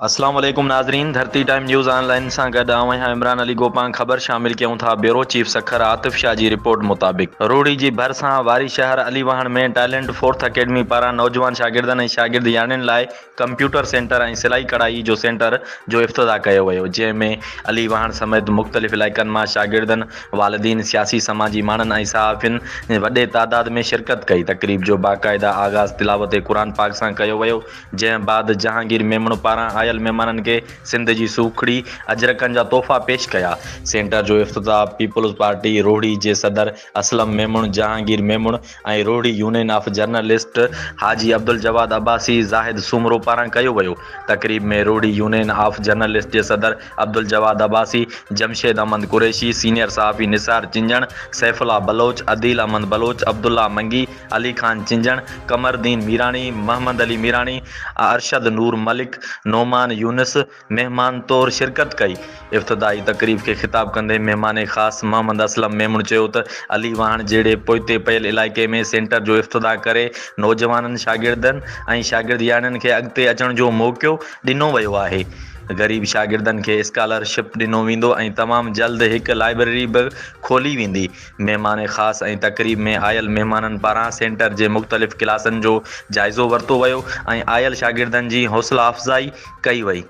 अस्सलाम वालेकुम नाज़रीन, धरती टाइम न्यूज़ ऑनलाइन सां गॾु आऊं आहियां इमरान अली गोपां। ख़बर शामिल कयूं था। Bureau chief Sukkur Atif Shah ji report मुताबिक़ रूड़ी जी भरिसां वारी शहर अलीवाहण में टैलेंट फोर्थ अकेडमी पारां नौजवान शागिर्दनि ऐं शागिर्द याणियुनि लाइ कंप्यूटर सेंटर ऐं सिलाई कढ़ाई जो सेंटर जो इफ़्तिताह कयो वियो, जंहिंमें अलीवाहण समेत मुख़्तलिफ़ इलाइक़नि मां शागिर्दनि, वालिदीन, सियासी समाजी माण्हुनि ऐं सहाफ़ियुनि वॾे तादाद में शिरकत कई। तक़रीब जो बाक़ाइदा आगाज़ तिलावत क़ुरान पाक सां कयो वियो, जंहिं बाद जहांगीर मेमण पारां आयल महिमाननि खे सिंध जी सूखड़ी अजरकनि जा तोहफ़ा पेश कया। सेंटर जो इफ़्तिताह पीपल्स पार्टी रोहड़ी जे सदर असलम मेमण, जहांगीर मेमण ऐं Rohri union of journalist Haji Abdul Jawad Abbasi Zahid Soomro पारां कयो वियो। तक़रीब में रोहड़ी यूनियन ऑफ जर्नलिस्ट जे सदर अब्दुल जवाद अब्बासी, जमशेद अहमद कुरैशी, सीनियर सहाफ़ी निसार चिंजण, सैफुल्ला बलोच, अदील अहमद बलोच, अब्दुल्ला मंगी, अली खान चिंजण, कमरदीन मीरानी, मोहम्मद अली मीरानी, अरशद नूर मलिक, नोमान यूनिस मेहमान तौर शिरकत कई। इफ़्तिदाई तक़रीब खे ख़िताब कंदे महिमान ख़ास मोहम्मद असलम मेमण चयो त अलीवाहण जहिड़े पोइते पयल इलाइक़े में सेंटर जो इफ़्तिताह करे नौजवाननि, शागिर्दनि ऐं शागिर्द याणियुनि खे अॻिते अचण जो मौक़ो ॾिनो वियो आहे। ग़रीब शागिर्दनि खे स्कॉलरशिप ॾिनो वेंदो ऐं तमामु जल्द हिकु लाइब्रेरी बि खोली वेंदी। महिमान ख़ास ऐं तक़रीब में आयल महिमाननि पारां सेंटर जे मुख़्तलिफ़ क्लासनि जो जाइज़ो वरितो वियो ऐं आयल शागिर्दनि जी हौसला अफ़ज़ाई कई वई।